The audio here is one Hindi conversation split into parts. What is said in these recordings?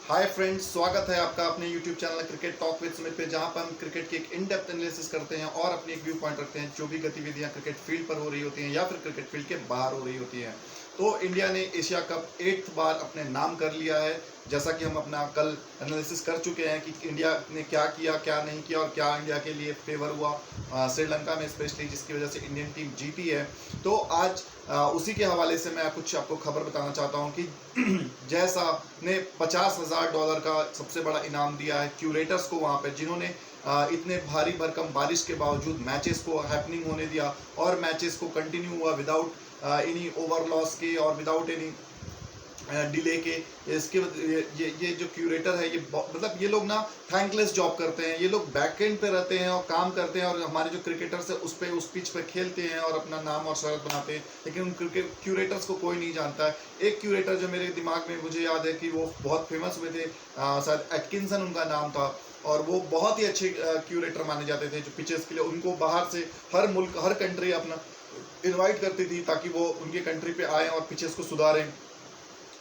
हाय फ्रेंड्स, स्वागत है आपका अपने YouTube channel cricket talk with Sumit पे, जहां पर हम क्रिकेट की एक इन डेप्थ एनालिसिस करते हैं और अपनी एक व्यू पॉइंट रखते हैं जो भी गतिविधियां क्रिकेट फील्ड पर हो रही होती हैं या फिर क्रिकेट फील्ड के बाहर हो रही होती हैं। तो इंडिया ने एशिया कप 8th बार अपने नाम कर लिया है। जैसा कि हम अपना कल एनालिसिस कर चुके हैं कि इंडिया ने क्या किया, क्या नहीं किया और क्या इंडिया के लिए फेवर हुआ श्रीलंका में स्पेशली, जिसकी वजह से इंडियन टीम जीती है। तो आज उसी के हवाले से मैं कुछ आपको खबर बताना चाहता हूं कि जैसा ने $50,000 का सबसे बड़ा इनाम दिया है क्यूरेटर्स को वहां पे, जिन्होंने इतने भारी भरकम बारिश के बावजूद मैचेस को हैपनिंग होने दिया और मैचेस को कंटिन्यू हुआ विदाउट एनी ओवर लॉस के और विदाउट एनी डिले के। इसके ये जो क्यूरेटर है, ये मतलब ये लोग ना थैंकलेस जॉब करते हैं। ये लोग बैक एंड पे रहते हैं और काम करते हैं, और हमारे जो क्रिकेटर्स है उस पिच पे खेलते हैं और अपना नाम और शहरत बनाते हैं, लेकिन उन क्यूरेटर्स को कोई नहीं जानता है। एक क्यूरेटर जो मेरे दिमाग में मुझे याद है कि वो बहुत फेमस हुए थे, शायद एटकिंसन उनका नाम था, और वो बहुत ही अच्छे क्यूरेटर माने जाते थे जो पिचेस के लिए। उनको बाहर से हर मुल्क, हर कंट्री अपना इनवाइट करती थी ताकि वो उनके कंट्री पे आए और पिचेस को सुधारें।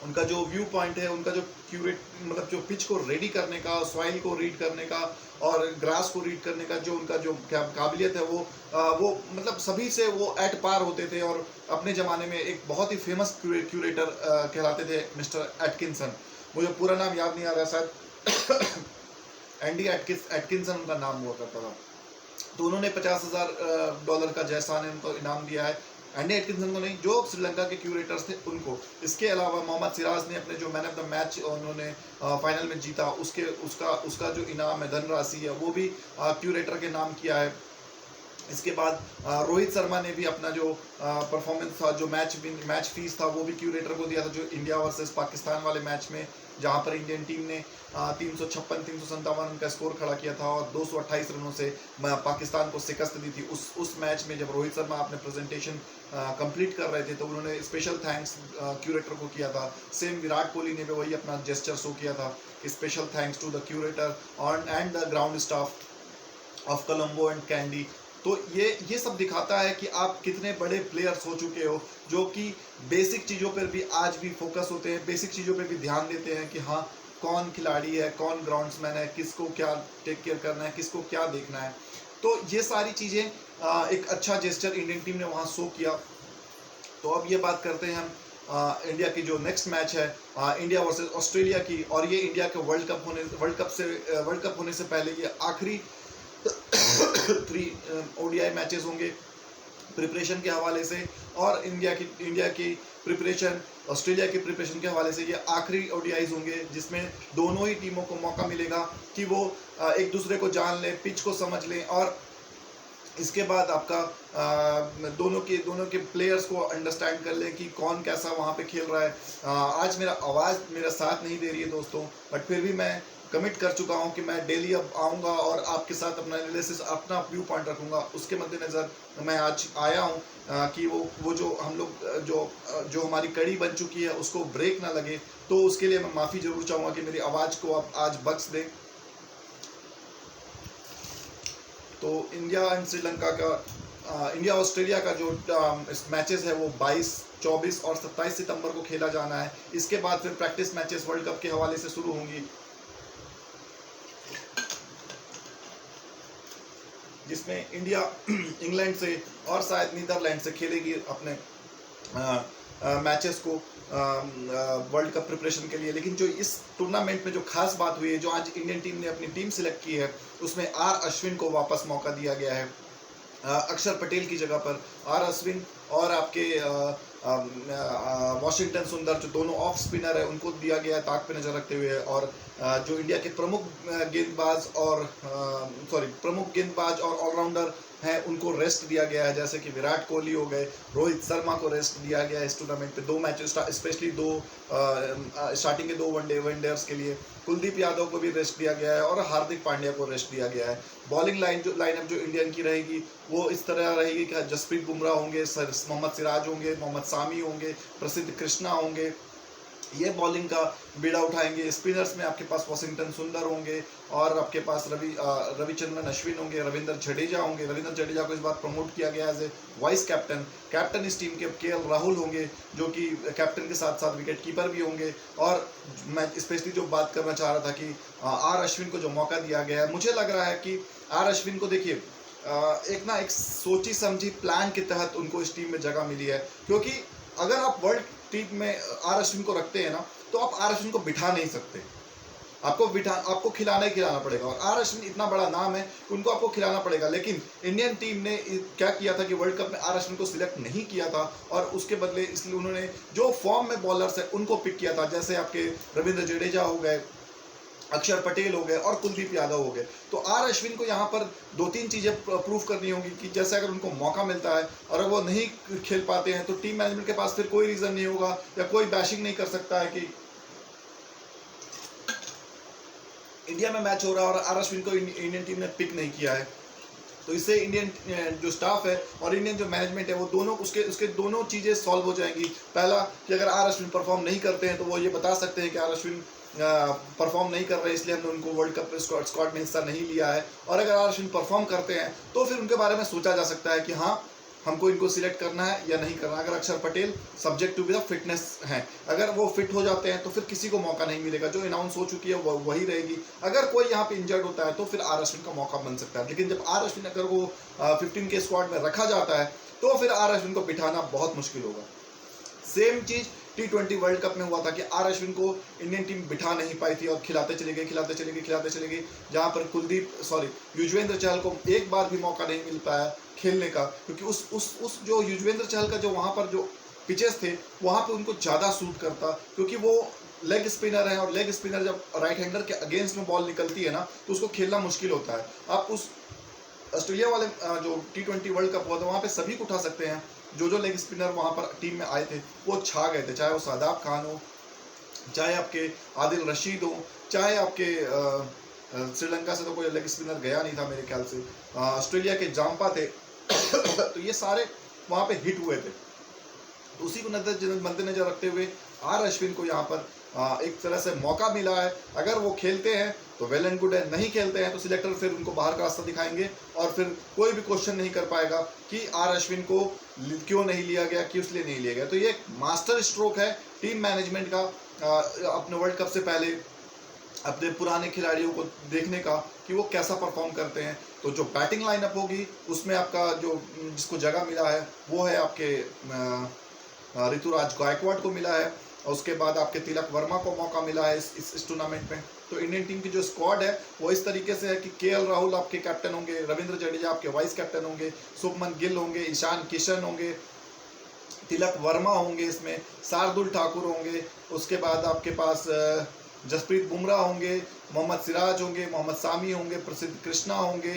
उनका जो व्यू पॉइंट है, उनका जो क्यूरेट मतलब जो पिच को रेडी करने का, सॉइल को रीड करने का और ग्रास को रीड करने का जो उनका जो काबिलियत है, वो मतलब सभी से वो एट पार होते थे। और अपने ज़माने में एक बहुत ही फेमस क्यूरेटर कहलाते थे मिस्टर एटकिंसन। मुझे पूरा नाम याद नहीं आ रहा, शायद एंडी एटकिंसन उनका नाम हुआ करता था। तो उन्होंने $50,000 का जैसा ने उनको इनाम दिया है। एंडी एटकिंसन को नहीं, जो श्रीलंका के क्यूरेटर्स थे उनको। इसके अलावा मोहम्मद सिराज ने अपने जो मैन ऑफ द मैच उन्होंने फाइनल में जीता, उसका जो इनाम है, धनराशि है, वो भी क्यूरेटर के नाम किया है। इसके बाद रोहित शर्मा ने भी अपना जो परफॉर्मेंस था, जो मैच फीस था, वो भी क्यूरेटर को दिया था, जो इंडिया वर्सेस पाकिस्तान वाले मैच में, जहां पर इंडियन टीम ने 357 उनका स्कोर खड़ा किया था और 228 रनों से पाकिस्तान को शिकस्त दी थी। उस मैच में जब रोहित शर्मा अपने प्रेजेंटेशन कंप्लीट कर रहे थे तो उन्होंने स्पेशल थैंक्स क्यूरेटर को किया था। सेम विराट कोहली ने भी वही अपना जेस्चर शो किया था कि special thanks to the curator and the ground staff of Colombo and Kandy. तो ये सब दिखाता है कि आप कितने बड़े प्लेयर्स हो चुके हो, जो कि बेसिक चीज़ों पर भी आज भी फोकस होते हैं, बेसिक चीज़ों पर भी ध्यान देते हैं कि हाँ, कौन खिलाड़ी है, कौन ग्राउंड्समैन है, किसको क्या टेक केयर करना है, किसको क्या देखना है। तो ये सारी चीज़ें एक अच्छा जेस्चर इंडियन टीम ने वहाँ शो किया। तो अब ये बात करते हैं हम इंडिया की जो नेक्स्ट मैच है, इंडिया वर्सेस ऑस्ट्रेलिया की। और ये इंडिया के वर्ल्ड कप होने से पहले ये आखिरी 3 ओडीआई मैचेस होंगे प्रिपरेशन के हवाले से। और इंडिया की प्रिपरेशन, ऑस्ट्रेलिया की प्रिपरेशन के हवाले से ये आखिरी ओडीआईज होंगे, जिसमें दोनों ही टीमों को मौका मिलेगा कि वो एक दूसरे को जान लें, पिच को समझ लें, और इसके बाद आपका दोनों के प्लेयर्स को अंडरस्टैंड कर लें कि कौन कैसा वहाँ पे खेल रहा है। आज मेरा आवाज़ मेरा साथ नहीं दे रही है दोस्तों, बट फिर भी मैं कमिट कर चुका हूँ कि मैं डेली अब आऊँगा और आपके साथ अपना एनालिसिस, अपना व्यू पॉइंट रखूँगा। उसके मद्देनज़र मैं आज आया हूँ कि वो जो हम लोग जो हमारी कड़ी बन चुकी है उसको ब्रेक ना लगे। तो उसके लिए मैं माफ़ी ज़रूर चाहूँगा कि मेरी आवाज़ को आप आज बख्श दें। तो इंडिया एंड श्रीलंका का, इंडिया ऑस्ट्रेलिया का जो मैचेस है वो 22, 24 और 27 सितंबर को खेला जाना है। इसके बाद फिर प्रैक्टिस मैचेस वर्ल्ड कप के हवाले से शुरू होंगी, जिसमें इंडिया इंग्लैंड से और शायद नीदरलैंड से खेलेगी अपने मैचेस को वर्ल्ड कप प्रिपरेशन के लिए। लेकिन जो इस टूर्नामेंट में जो खास बात हुई है, जो आज इंडियन टीम ने अपनी टीम सिलेक्ट की है, उसमें अश्विन को वापस मौका दिया गया है अक्षर पटेल की जगह पर। अश्विन और आपके वॉशिंगटन सुंदर, जो दोनों ऑफ स्पिनर है, उनको दिया गया है ताक पे नजर रखते हुए। और जो इंडिया के प्रमुख गेंदबाज और ऑलराउंडर हैं, उनको रेस्ट दिया गया है, जैसे कि विराट कोहली हो गए, रोहित शर्मा को रेस्ट दिया गया है इस टूर्नामेंट पे 2 मैच, स्पेशली स्टार्टिंग के 2 वनडेयर्स के लिए। कुलदीप यादव को भी रेस्ट दिया गया है और हार्दिक पांड्या को रेस्ट दिया गया है। बॉलिंग लाइनअप जो इंडियन की रहेगी वो इस तरह रहेगी कि जसप्रीत बुमराह होंगे, मोहम्मद सिराज होंगे, मोहम्मद सामी होंगे, प्रसिद्ध कृष्णा होंगे, ये बॉलिंग का बीड़ा उठाएंगे। स्पिनर्स में आपके पास वॉशिंगटन सुंदर होंगे और आपके पास रविचंद्रन अश्विन होंगे, रविंद्र जडेजा होंगे। रविंद्र जडेजा को इस बार प्रमोट किया गया as a vice captain. Captain इस टीम के केएल राहुल होंगे, जो कि कैप्टन के साथ साथ विकेट कीपर भी होंगे। और मैं स्पेशली जो बात करना चाह रहा था कि आर अश्विन को जो मौका दिया गया है, मुझे लग रहा है कि आर अश्विन को देखिए एक सोची समझी प्लान के तहत उनको इस टीम में जगह मिली है। क्योंकि अगर आप वर्ल्ड टीम में आर अश्विन को रखते हैं ना, तो आप आर अश्विन को बिठा नहीं सकते। आपको खिलाना ही खिलाना पड़ेगा। और आर अश्विन इतना बड़ा नाम है, उनको आपको खिलाना पड़ेगा। लेकिन इंडियन टीम ने क्या किया था कि वर्ल्ड कप में आर अश्विन को सिलेक्ट नहीं किया था, और उसके बदले इसलिए उन्होंने जो फॉर्म में बॉलर्स है उनको पिक किया था। जैसे आपके रविंद्र जडेजा हो गए, अक्षर पटेल हो गए और कुलदीप यादव हो गए। तो आर अश्विन को यहाँ पर 2-3 चीज़ें प्रूव करनी होगी कि जैसे अगर उनको मौका मिलता है और अगर वो नहीं खेल पाते हैं, तो टीम मैनेजमेंट के पास फिर कोई रीज़न नहीं होगा या कोई बैशिंग नहीं कर सकता है कि इंडिया में मैच हो रहा है और आर अश्विन को इंडियन टीम ने पिक नहीं किया है। तो इससे इंडियन जो स्टाफ है और इंडियन जो मैनेजमेंट है, वो दोनों उसके दोनों चीज़ें सॉल्व हो जाएंगी। पहला कि अगर आर अश्विन परफॉर्म नहीं करते हैं, तो वो ये बता सकते हैं कि आर अश्विन परफॉर्म नहीं कर रहे, इसलिए हमने उनको वर्ल्ड कप स्क्वाड में हिस्सा नहीं लिया है। और अगर आर अश्विन परफॉर्म करते हैं, तो फिर उनके बारे में सोचा जा सकता है कि हाँ, हमको इनको सिलेक्ट करना है या नहीं करना। अगर Akshar Patel subject to be the fitness हैं, अगर वो फिट हो जाते हैं, तो फिर किसी को मौका नहीं मिलेगा। जो अनाउंस हो चुकी है वो वही रहेगी। अगर कोई यहाँ पे इंजर्ड होता है, तो फिर आर अश्विन का मौका बन सकता है। लेकिन जब आर अश्विन अगर वो 15 के स्क्वाड में रखा जाता है, तो फिर आर अश्विन को बिठाना बहुत मुश्किल होगा। सेम चीज T20 वर्ल्ड कप में हुआ था कि आर अश्विन को इंडियन टीम बिठा नहीं पाई थी और खिलाते चले गए, जहां पर युजवेंद्र चहल को एक बार भी मौका नहीं मिल पाया खेलने का। क्योंकि उस जो युजवेंद्र चहल का जो वहां पर जो पिचेस थे, वहां पे उनको ज़्यादा सूट करता, क्योंकि वो लेग स्पिनर है। और लेग स्पिनर जब राइट हैंडर के अगेंस्ट में बॉल निकलती है ना, तो उसको खेलना मुश्किल होता है। आप उस ऑस्ट्रेलिया वाले जो T20 वर्ल्ड कप हुआ था, वहाँ पे सभी को उठा सकते हैं। जो लेग स्पिनर वहाँ पर टीम में आए थे, वो छा गए थे। चाहे वो शादाब खान हो, चाहे आपके आदिल रशीद हो, चाहे आपके श्रीलंका से तो कोई लेग स्पिनर गया नहीं था मेरे ख्याल से, ऑस्ट्रेलिया के जाम्पा थे तो ये सारे वहाँ पे हिट हुए थे। तो उसी को मद्देनजर रखते हुए आर अश्विन को यहाँ पर एक तरह से मौका मिला है। अगर वो खेलते हैं तो वेल एंड गुड है, नहीं खेलते हैं तो सिलेक्टर फिर उनको बाहर का रास्ता दिखाएंगे और फिर कोई भी क्वेश्चन नहीं कर पाएगा कि आर अश्विन को क्यों नहीं लिया गया, क्यों इसलिए नहीं लिया गया। तो ये एक मास्टर स्ट्रोक है टीम मैनेजमेंट का अपने वर्ल्ड कप से पहले अपने पुराने खिलाड़ियों को देखने का कि वो कैसा परफॉर्म करते हैं। तो जो बैटिंग लाइनअप होगी, उसमें आपका जो जिसको जगह मिला है वो है आपके ऋतुराज गायकवाड़ को मिला है, और उसके बाद आपके तिलक वर्मा को मौका मिला है इस टूर्नामेंट में। तो इंडियन टीम की जो स्क्वाड है वो इस तरीके से है कि केएल राहुल आपके कैप्टन होंगे, रविंद्र जडेजा आपके वाइस कैप्टन होंगे, शुभमन गिल होंगे, ईशान किशन होंगे, तिलक वर्मा होंगे, इसमें शार्दुल ठाकुर होंगे, उसके बाद आपके पास जसप्रीत बुमराह होंगे, मोहम्मद सिराज होंगे, मोहम्मद सामी होंगे, प्रसिद्ध कृष्णा होंगे,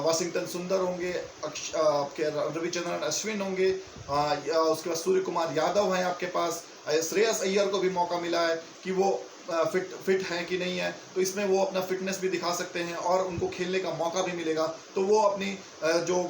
वाशिंगटन सुंदर होंगे, आपके रविचंद्रन अश्विन होंगे, उसके बाद सूर्य कुमार यादव हैं आपके पास। श्रेयस अय्यर को भी मौका मिला है कि वो फिट हैं कि नहीं है, तो इसमें वो अपना फिटनेस भी दिखा सकते हैं और उनको खेलने का मौका भी मिलेगा। तो वो अपनी जो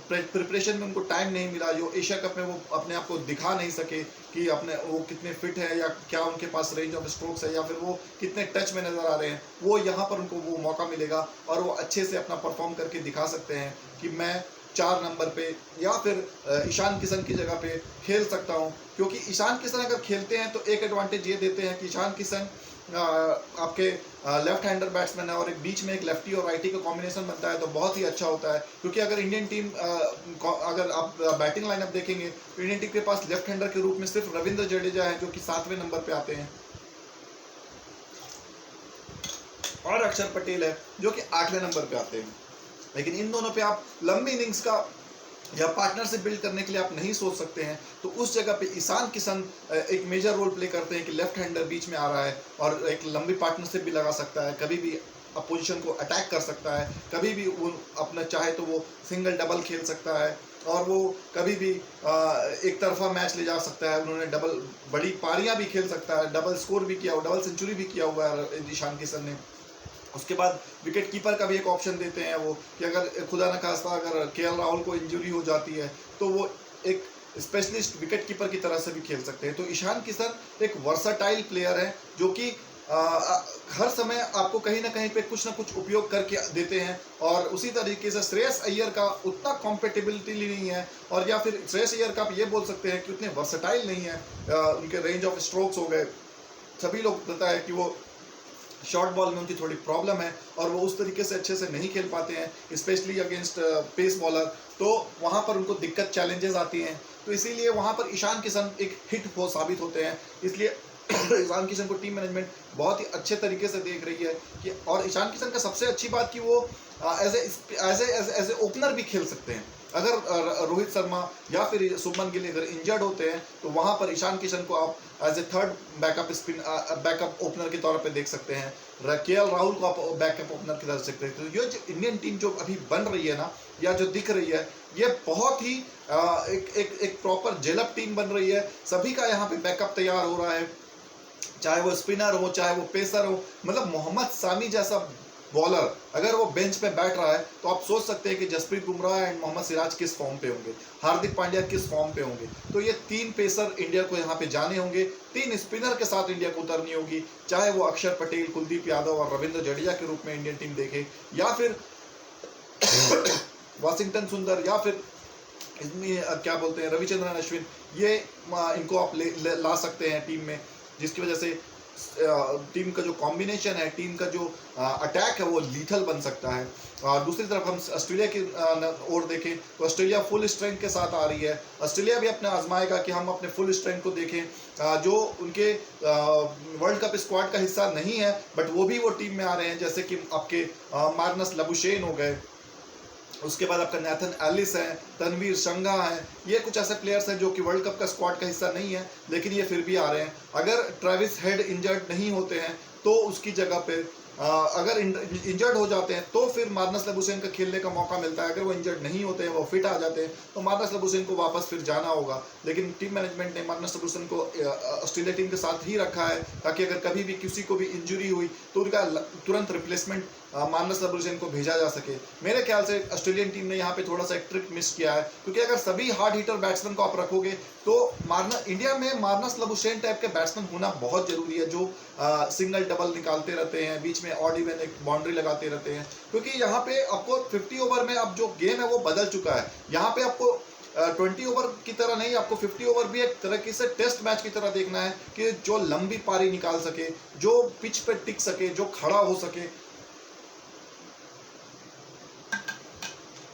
प्रिपरेशन में उनको टाइम नहीं मिला, जो एशिया कप में वो अपने आप को दिखा नहीं सके कि अपने वो कितने फिट है या क्या उनके पास रेंज ऑफ स्ट्रोक्स है या फिर वो कितने टच में नज़र आ रहे हैं, वो यहाँ पर उनको वो मौका मिलेगा और वो अच्छे से अपना परफॉर्म करके दिखा सकते हैं कि मैं 4 नंबर पे या फिर ईशान किशन की जगह पे खेल सकता हूं। क्योंकि ईशान किशन अगर खेलते हैं तो एक एडवांटेज ये देते हैं कि ईशान किशन आपके लेफ्ट हैंडर बैट्समैन है और एक बीच में एक लेफ्टी और राइटी का कॉम्बिनेशन बनता है, तो बहुत ही अच्छा होता है। क्योंकि अगर इंडियन टीम अगर आप बैटिंग लाइनअप देखेंगे तो इंडियन टीम के पास लेफ्ट हैंडर के रूप में सिर्फ रविंद्र जडेजा है जो कि 7वें नंबर पे आते हैं, और अक्षर पटेल है जो कि 8वें नंबर पे आते हैं। लेकिन इन दोनों पे आप लंबी इनिंग्स का या पार्टनरशिप बिल्ड करने के लिए आप नहीं सोच सकते हैं। तो उस जगह पे ईशान किशन एक मेजर रोल प्ले करते हैं कि लेफ्ट हैंडर बीच में आ रहा है और एक लंबी पार्टनरशिप भी लगा सकता है, कभी भी अपोजिशन को अटैक कर सकता है, कभी भी वो अपना चाहे तो वो सिंगल डबल खेल सकता है और वो कभी भी एक तरफा मैच ले जा सकता है। उन्होंने डबल बड़ी पारियां भी खेल सकता है, डबल स्कोर भी किया, डबल सेंचुरी भी किया हुआ है ईशान किशन ने। उसके बाद विकेट कीपर का भी एक ऑप्शन देते हैं वो कि अगर खुदा न खास्ता अगर केएल राहुल को इंजरी हो जाती है तो वो एक स्पेशलिस्ट विकेट कीपर की तरह से भी खेल सकते हैं। तो ईशान किशन एक वर्साटाइल प्लेयर है जो कि हर समय आपको कहीं ना कहीं पे कुछ ना कुछ उपयोग करके देते हैं। और उसी तरीके से श्रेयस अय्यर का उतना कॉम्पेटिबिलिटी नहीं है, और या फिर श्रेयस अय्यर का आप ये बोल सकते हैं कि उतने वर्सेटाइल नहीं है। उनके रेंज ऑफ स्ट्रोक्स हो गए, सभी लोग पता है कि वो शॉर्ट बॉल में उनकी थोड़ी प्रॉब्लम है और वो उस तरीके से अच्छे से नहीं खेल पाते हैं, स्पेशली अगेंस्ट पेस बॉलर। तो वहाँ पर उनको दिक्कत चैलेंजेस आती हैं। तो इसीलिए वहाँ पर ईशान किशन एक हिट हो साबित होते हैं। इसलिए ईशान किशन को टीम मैनेजमेंट बहुत ही अच्छे तरीके से देख रही है कि, और ईशान किशन का सबसे अच्छी बात कि वो एज ए ओपनर भी खेल सकते हैं। अगर रोहित शर्मा या फिर शुभमन गिल अगर इंजर्ड होते हैं तो वहां पर ईशान किशन को आप as a third backup opener के तौर पे देख सकते हैं। केएल राहुल को आप बैकअप ओपनर की तरह देख सकते हैं। तो ये जो इंडियन टीम जो अभी बन रही है ना, या जो दिख रही है, ये बहुत ही एक प्रॉपर जेलअप टीम बन रही है। सभी का यहाँ पे बैकअप तैयार हो रहा है, चाहे वो स्पिनर हो चाहे वो पेसर हो। मतलब मोहम्मद सामी जैसा बॉलर अगर वो बेंच पे बैठ रहा है तो आप सोच सकते हैं कि जसप्रीत बुमराह एंड मोहम्मद सिराज किस फॉर्म पे होंगे, हार्दिक पांड्या किस फॉर्म पे होंगे। तो ये 3 पेसर इंडिया को यहाँ पे जाने होंगे, 3 स्पिनर के साथ इंडिया को उतरनी होगी, चाहे वो अक्षर पटेल, कुलदीप यादव और रविंद्र जडेजा के रूप में इंडियन टीम देखे, या फिर वाशिंगटन सुंदर, या फिर इसमें क्या बोलते हैं रविचंद्रन अश्विन। ये इनको आप ला सकते हैं टीम में, जिसकी वजह से टीम का जो कॉम्बिनेशन है, टीम का जो अटैक है वो लीथल बन सकता है। और दूसरी तरफ हम ऑस्ट्रेलिया की ओर देखें तो ऑस्ट्रेलिया फुल स्ट्रेंथ के साथ आ रही है। ऑस्ट्रेलिया भी अपने आजमाएगा कि हम अपने फुल स्ट्रेंथ को देखें। जो उनके वर्ल्ड कप स्क्वाड का हिस्सा नहीं है बट वो भी वो टीम में आ रहे हैं, जैसे कि आपके मार्नस लबुशेन हो गए, उसके बाद आपका नेथन एलिस है, तनवीर शंगा है। ये कुछ ऐसे प्लेयर्स हैं जो कि वर्ल्ड कप का स्क्वाड का हिस्सा नहीं है लेकिन ये फिर भी आ रहे हैं। अगर ट्रेविस हेड इंजर्ड नहीं होते हैं तो उसकी जगह पे अगर इंजर्ड हो जाते हैं तो फिर मार्नस लबुशेन का खेलने का मौका मिलता है। अगर वो इंजर्ड नहीं होते हैं, वो फिट आ जाते हैं, तो मार्नस लबुशेन को वापस फिर जाना होगा। लेकिन टीम मैनेजमेंट ने मार्नस लबुशेन को ऑस्ट्रेलिया टीम के साथ ही रखा है ताकि अगर कभी भी किसी को भी इंजरी हुई तो उनका तुरंत रिप्लेसमेंट मार्नस लबुशेन को भेजा जा सके। मेरे ख्याल से ऑस्ट्रेलियन टीम ने यहाँ पे थोड़ा सा एक ट्रिक मिस किया है, क्योंकि अगर सभी हार्ड हिटर बैट्समैन को आप रखोगे तो इंडिया में मार्नस लबुशेन टाइप के बैट्समैन होना बहुत जरूरी है, जो सिंगल डबल निकालते रहते हैं, बीच में ऑड इवन एक बाउंड्री लगाते रहते हैं। क्योंकि यहाँ पे आपको 50 ओवर में अब जो गेम है वो बदल चुका है। यहाँ पे आपको 20 ओवर की तरह नहीं, आपको 50 ओवर भी एक तरह से टेस्ट मैच की तरह देखना है कि जो लंबी पारी निकाल सके, जो पिच पे टिक सके, जो खड़ा हो सके।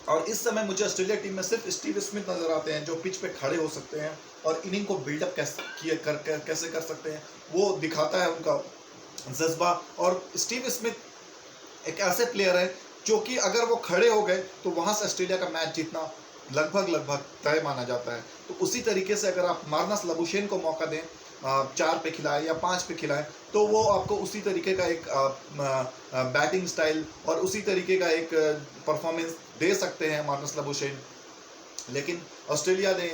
और इस समय मुझे ऑस्ट्रेलिया टीम में सिर्फ स्टीव स्मिथ नजर आते हैं जो पिच पे खड़े हो सकते हैं और इनिंग को बिल्डअप कैसे कर सकते हैं वो दिखाता है उनका जज्बा। और स्टीव स्मिथ एक ऐसे प्लेयर है जो कि अगर वो खड़े हो गए तो वहां से ऑस्ट्रेलिया का मैच जीतना लगभग तय माना जाता है। तो उसी तरीके से अगर आप मार्नस लबुशेन को मौका दें, 4 पे खिलाए या 5 पे खिलाए, तो वो आपको उसी तरीके का एक बैटिंग स्टाइल और उसी तरीके का एक परफॉर्मेंस दे सकते हैं मार्नस लबुशेन। लेकिन ऑस्ट्रेलिया ने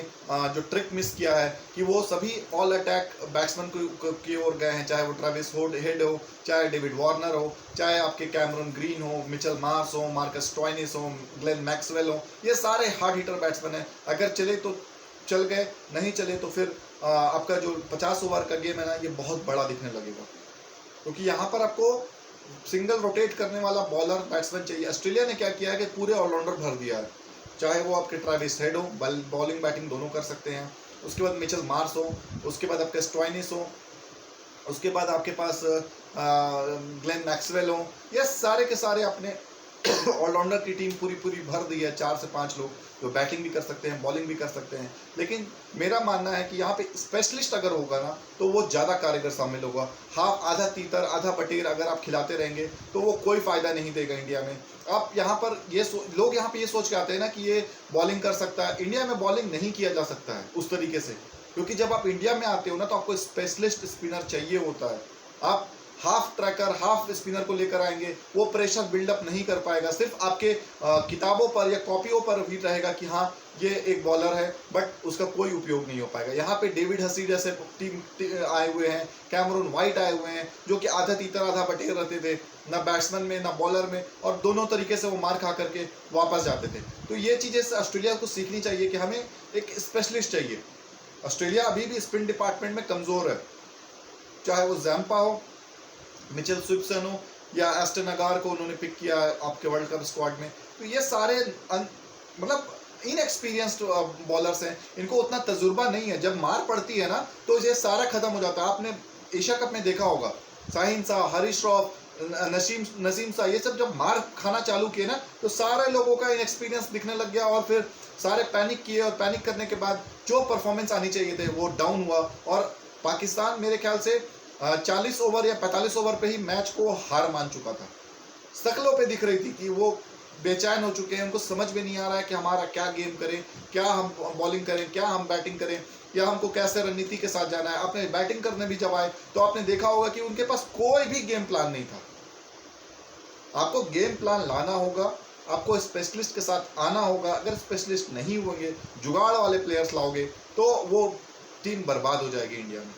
जो ट्रिक मिस किया है कि वो सभी ऑल अटैक बैट्समैन की ओर गए हैं, चाहे वो ट्रेविस हेड हो, चाहे डेविड वार्नर हो, चाहे आपके कैमरून ग्रीन हो, मिचेल मार्श हो, मार्कस स्टोइनिस हो, ग्लेन मैक्सवेल हो। ये सारे हार्ड हिटर बैट्समैन हैं। अगर चले तो चल गए, नहीं चले तो फिर आपका जो 50 ओवर का गेम है ना, ये बहुत बड़ा दिखने लगेगा, क्योंकि यहाँ पर आपको सिंगल रोटेट करने वाला बॉलर बैट्समैन चाहिए। ऑस्ट्रेलिया ने क्या किया है कि पूरे ऑलराउंडर भर दिया है, चाहे वो आपके ट्रेविस हेड हो, बॉलिंग बैटिंग दोनों कर सकते हैं, उसके बाद मिचेल मार्श हो, उसके बाद आपके स्टोइनिस हो, उसके बाद आपके पास ग्लेन मैक्सवेल हो। ये सारे के सारे अपने ऑलराउंडर की टीम पूरी भर दी है, 4 से 5 लोग जो बैटिंग भी कर सकते हैं, बॉलिंग भी कर सकते हैं। लेकिन मेरा मानना है कि यहाँ पे स्पेशलिस्ट अगर होगा ना तो वो ज़्यादा कारगर शामिल होगा। हाफ आधा तीतर आधा पटेर अगर आप खिलाते रहेंगे तो वो कोई फ़ायदा नहीं देगा इंडिया में। आप यहाँ पर लोग यहाँ पे ये सोच के आते हैं ना कि ये बॉलिंग कर सकता है। इंडिया में बॉलिंग नहीं किया जा सकता है उस तरीके से, क्योंकि जब आप इंडिया में आते हो ना तो आपको स्पेशलिस्ट स्पिनर चाहिए होता है। आप हाफ ट्रैकर हाफ स्पिनर को लेकर आएंगे, वो प्रेशर बिल्डअप नहीं कर पाएगा। सिर्फ आपके किताबों पर या कॉपियों पर भी रहेगा कि हाँ ये एक बॉलर है, बट उसका कोई उपयोग नहीं हो पाएगा। यहाँ पे डेविड हसी जैसे टीम आए हुए हैं, कैमरून वाइट आए हुए हैं, जो कि आधा तीतर आधा बटेर रहते थे, ना बैट्समैन में ना बॉलर में, और दोनों तरीके से वो मार खा करके वापस जाते थे। तो ये चीज़ें ऑस्ट्रेलिया को सीखनी चाहिए कि हमें एक स्पेशलिस्ट चाहिए। ऑस्ट्रेलिया अभी भी स्पिन डिपार्टमेंट में कमज़ोर है, चाहे वो जैम्पा हो, मिचेल स्विप्सन हो, या एस्टन अगार को उन्होंने पिक किया आपके वर्ल्ड कप स्क्वाड में। तो ये सारे मतलब इनएक्सपीरियंस्ड बॉलर्स हैं, इनको उतना तजुर्बा नहीं है। जब मार पड़ती है ना तो ये सारा खत्म हो जाता है। आपने एशिया कप में देखा होगा, शाहीन शाह, हरीश रॉफ, नसीम शाह, ये सब जब मार खाना चालू किए ना तो सारे लोगों का इनएक्सपीरियंस दिखने लग गया, और फिर सारे पैनिक किए, और पैनिक करने के बाद जो परफॉर्मेंस आनी चाहिए थे वो डाउन हुआ। और पाकिस्तान मेरे ख्याल से 40 ओवर या 45 ओवर पे ही मैच को हार मान चुका था। शक्लों पे दिख रही थी कि वो बेचैन हो चुके हैं, उनको समझ में नहीं आ रहा है कि हमारा क्या गेम करें, क्या हम बॉलिंग करें, क्या हम बैटिंग करें, या हमको कैसे रणनीति के साथ जाना है। आपने बैटिंग करने भी जब आए तो आपने देखा होगा कि उनके पास कोई भी गेम प्लान नहीं था। आपको गेम प्लान लाना होगा, आपको स्पेशलिस्ट के साथ आना होगा। अगर स्पेशलिस्ट नहीं होंगे, जुगाड़ वाले प्लेयर्स लाओगे, तो वो टीम बर्बाद हो जाएगी इंडिया में।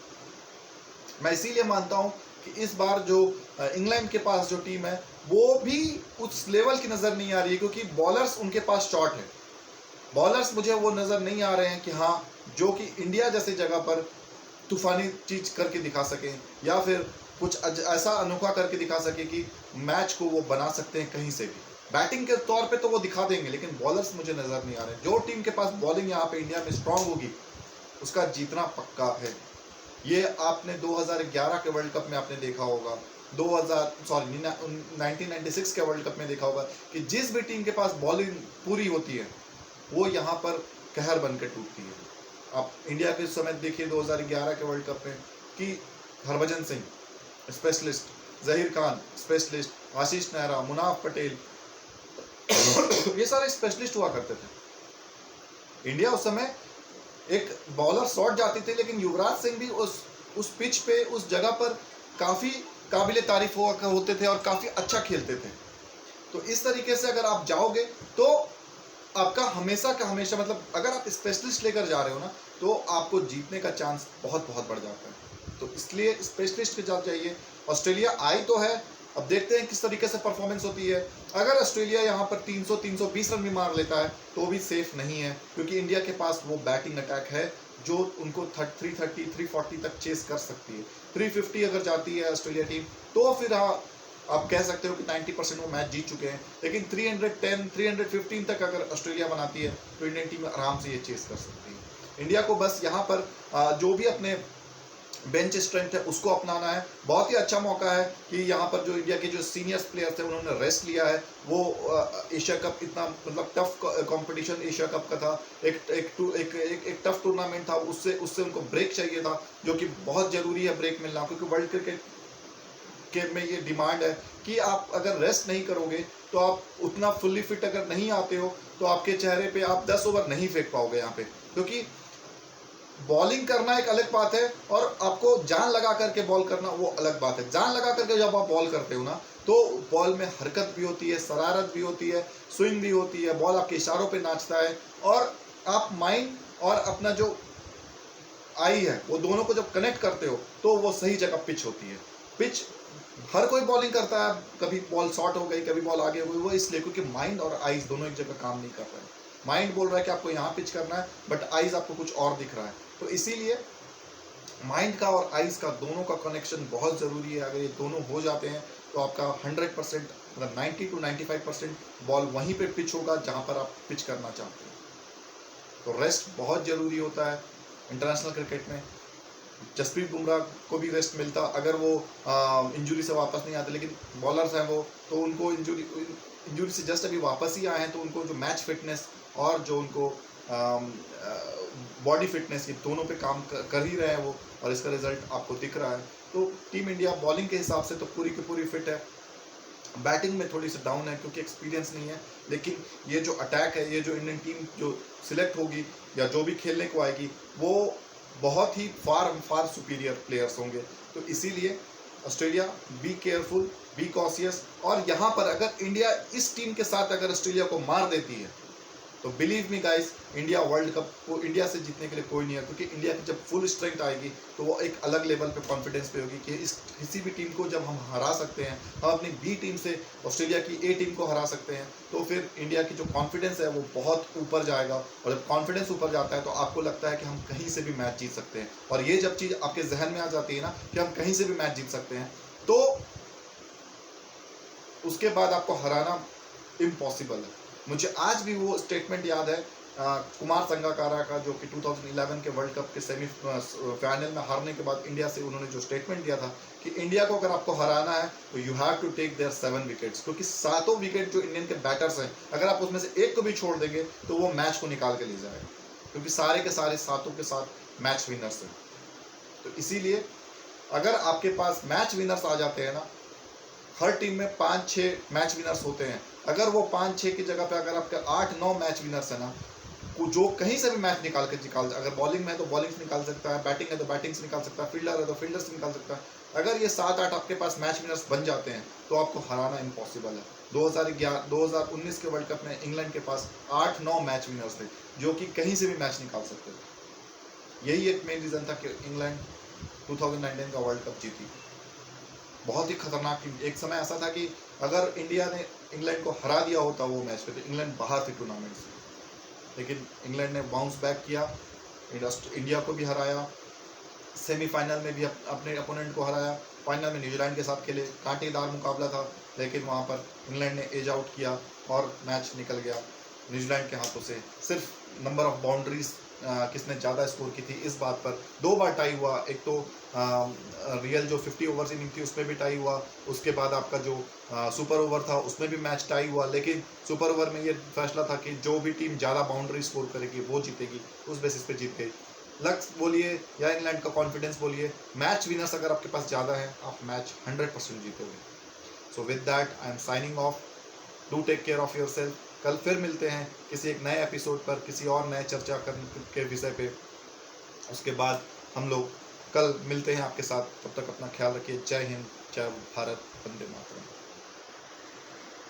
मैं इसीलिए मानता हूं कि इस बार जो इंग्लैंड के पास जो टीम है वो भी उस लेवल की नज़र नहीं आ रही है, क्योंकि बॉलर्स उनके पास शॉर्ट है। बॉलर्स मुझे वो नज़र नहीं आ रहे हैं कि हाँ जो कि इंडिया जैसी जगह पर तूफानी चीज़ करके दिखा सकें, या फिर कुछ ऐसा अनोखा करके दिखा सके कि मैच को वो बना सकते हैं कहीं से भी। बैटिंग के तौर पे तो वो दिखा देंगे, लेकिन बॉलर्स मुझे नज़र नहीं आ रहे। जो टीम के पास बॉलिंग यहाँ पे इंडिया में स्ट्रांग होगी उसका जीतना पक्का है। ये आपने 2011 के वर्ल्ड कप में आपने देखा होगा, 1996 के वर्ल्ड कप में देखा होगा कि जिस भी टीम के पास बॉलिंग पूरी होती है वो यहाँ पर कहर बनकर टूटती है। आप इंडिया के समय देखिए 2011 के वर्ल्ड कप में कि हरभजन सिंह स्पेशलिस्ट, जहीर खान स्पेशलिस्ट, आशीष नेहरा, मुनाफ पटेल ये सारे स्पेशलिस्ट हुआ करते थे। इंडिया उस समय एक बॉलर शॉट जाती थी, लेकिन युवराज सिंह भी उस पिच पे उस जगह पर काफ़ी काबिले तारीफ होते थे और काफ़ी अच्छा खेलते थे। तो इस तरीके से अगर आप जाओगे तो आपका हमेशा का हमेशा, मतलब अगर आप स्पेशलिस्ट लेकर जा रहे हो ना तो आपको जीतने का चांस बहुत बहुत बढ़ जाता है। तो इसलिए स्पेशलिस्ट के साथ जाइए। ऑस्ट्रेलिया आई तो है, अब देखते हैं किस तरीके से परफॉर्मेंस होती है। अगर ऑस्ट्रेलिया यहाँ पर 300-320 रन भी मार लेता है तो भी सेफ नहीं है, क्योंकि इंडिया के पास वो बैटिंग अटैक है जो उनको 330-340 तक चेस कर सकती है। 350 अगर जाती है ऑस्ट्रेलिया टीम तो फिर हाँ आप कह सकते हो कि 90% वो मैच जीत चुके हैं। लेकिन 310-315 तक अगर ऑस्ट्रेलिया बनाती है तो इंडियन टीम आराम से ये चेस कर सकती है। इंडिया को बस यहाँ पर जो भी अपने बेंच स्ट्रेंथ है उसको अपनाना है। बहुत ही अच्छा मौका है कि यहाँ पर जो इंडिया के जो सीनियर प्लेयर्स थे उन्होंने रेस्ट लिया है। वो एशिया कप इतना मतलब टफ कंपटीशन एशिया कप का था, एक टफ टूर्नामेंट था, उससे उनको ब्रेक चाहिए था, जो कि बहुत ज़रूरी है ब्रेक मिलना, क्योंकि वर्ल्ड क्रिकेट के में ये डिमांड है कि आप अगर रेस्ट नहीं करोगे तो आप उतना फुल्ली फिट अगर नहीं आते हो तो आपके चेहरे पे आप 10 ओवर नहीं फेंक पाओगे यहाँ पे। क्योंकि बॉलिंग करना एक अलग बात है और आपको जान लगा करके बॉल करना वो अलग बात है। जान लगा करके जब आप बॉल करते हो ना तो बॉल में हरकत भी होती है, शरारत भी होती है, स्विंग भी होती है, बॉल आपके इशारों पे नाचता है, और आप माइंड और अपना जो आई है वो दोनों को जब कनेक्ट करते हो तो वो सही जगह पिच होती है। पिच हर कोई बॉलिंग करता है, कभी बॉल शॉर्ट हो गई, कभी बॉल आगे हो गई, वो इसलिए क्योंकि माइंड और आइज दोनों एक जगह काम नहीं कर रहे हैं। माइंड बोल रहा है कि आपको यहाँ पिच करना है, बट आइज आपको कुछ और दिख रहा है। तो इसीलिए माइंड का और आइज का दोनों का कनेक्शन बहुत ज़रूरी है। अगर ये दोनों हो जाते हैं तो आपका 100% मतलब 90-95% बॉल वहीं पे पिच होगा जहाँ पर आप पिच करना चाहते हैं। तो रेस्ट बहुत ज़रूरी होता है इंटरनेशनल क्रिकेट में। जसप्रीत बुमराह को भी रेस्ट मिलता अगर वो इंजरी से वापस नहीं आते, लेकिन बॉलर्स हैं वो, तो उनको इंजरी से जस्ट अभी वापस ही आए हैं, तो उनको जो मैच फिटनेस और जो उनको बॉडी फिटनेस ये दोनों पे काम कर ही रहे हैं वो, और इसका रिजल्ट आपको दिख रहा है। तो टीम इंडिया बॉलिंग के हिसाब से तो पूरी की पूरी फिट है। बैटिंग में थोड़ी सी डाउन है क्योंकि एक्सपीरियंस नहीं है, लेकिन ये जो अटैक है, ये जो इंडियन टीम जो सिलेक्ट होगी या जो भी खेलने को आएगी वो बहुत ही फार सुपीरियर प्लेयर्स होंगे। तो इसीलिए Australia be careful, be cautious. और यहाँ पर अगर इंडिया इस टीम के साथ अगर ऑस्ट्रेलिया को मार देती है तो believe me guys, India world cup को इंडिया से जीतने के लिए कोई नहीं है, क्योंकि इंडिया की जब फुल स्ट्रेंथ आएगी तो वो एक अलग लेवल पे कॉन्फिडेंस पे होगी कि इस किसी भी टीम को जब हम हरा सकते हैं, हम अपनी बी टीम से ऑस्ट्रेलिया की ए टीम को हरा सकते हैं, तो फिर इंडिया की जो कॉन्फिडेंस है वो बहुत ऊपर जाएगा। और जब कॉन्फिडेंस ऊपर जाता है तो आपको लगता है कि हम कहीं से भी मैच जीत सकते हैं। और ये जब चीज़ आपके जहन में आ जाती है ना कि हम कहीं से भी मैच जीत सकते हैं, तो उसके बाद आपको हराना इम्पॉसिबल है। मुझे आज भी वो स्टेटमेंट याद है कुमार संगकारा का, जो कि 2011 के वर्ल्ड कप के सेमी फाइनल में हारने के बाद इंडिया से उन्होंने जो स्टेटमेंट दिया था कि इंडिया को अगर आपको हराना है तो you have to take their 7 wickets, क्योंकि सातों विकेट जो इंडियन के बैटर्स हैं, अगर आप उसमें से एक को भी छोड़ देंगे तो वो मैच को निकाल के ले जाएगा, क्योंकि सारे के सारे सातों के साथ मैच विनर्स हैं। तो इसीलिए अगर आपके पास मैच विनर्स आ जाते हैं ना, हर टीम में 5-6 मैच विनर्स होते हैं, अगर वो 5-6 की जगह पे अगर आपके 8-9 मैच विनर्स है ना, जो कहीं से भी मैच निकाल, अगर बॉलिंग में है तो बॉलिंग से निकाल सकता है, बैटिंग है तो बैटिंग से निकाल सकता है, फील्डर है तो फील्डर से निकाल सकता है, अगर ये 7-8 आपके पास मैच विनर्स बन जाते हैं तो आपको हराना इम्पॉसिबल है। 2019 के वर्ल्ड कप में इंग्लैंड के पास 8-9 मैच विनर्स थे जो कि कहीं से भी मैच निकाल सकते थे। यही एक मेन रीज़न था कि इंग्लैंड 2019 का वर्ल्ड कप जीती। बहुत ही खतरनाक टीम। एक समय ऐसा था कि अगर इंडिया ने इंग्लैंड को हरा दिया होता वो मैच पे तो इंग्लैंड बाहर थी टूर्नामेंट से, लेकिन इंग्लैंड ने बाउंस बैक किया, इंडिया को भी हराया, सेमीफाइनल में भी अपने अपोनेंट को हराया, फाइनल में न्यूजीलैंड के साथ खेले, कांटेदार मुकाबला था, लेकिन वहाँ पर इंग्लैंड ने एज आउट किया और मैच निकल गया न्यूजीलैंड के हाथों से। सिर्फ नंबर ऑफ बाउंड्रीज किसने ज़्यादा स्कोर की थी इस बात पर 2 बार टाई हुआ। एक तो रियल जो 50 ओवर्स इनिंग थी उसमें भी टाई हुआ, उसके बाद आपका जो सुपर ओवर था उसमें भी मैच टाई हुआ, लेकिन सुपर ओवर में ये फैसला था कि जो भी टीम ज़्यादा बाउंड्री स्कोर करेगी वो जीतेगी, उस बेसिस पे जीत गई। लक्स बोलिए या इंग्लैंड का कॉन्फिडेंस बोलिए, मैच विनर्स अगर आपके पास ज़्यादा है आप मैच 100% जीतोगे। So with that I am signing off. Do take care of yourself. कल फिर मिलते हैं किसी एक नए एपिसोड पर, किसी और नए चर्चा करने के विषय पे। उसके बाद हम लोग कल मिलते हैं आपके साथ। तब तक अपना ख्याल रखिए। जय हिंद, जय भारत, वंदे मातरम।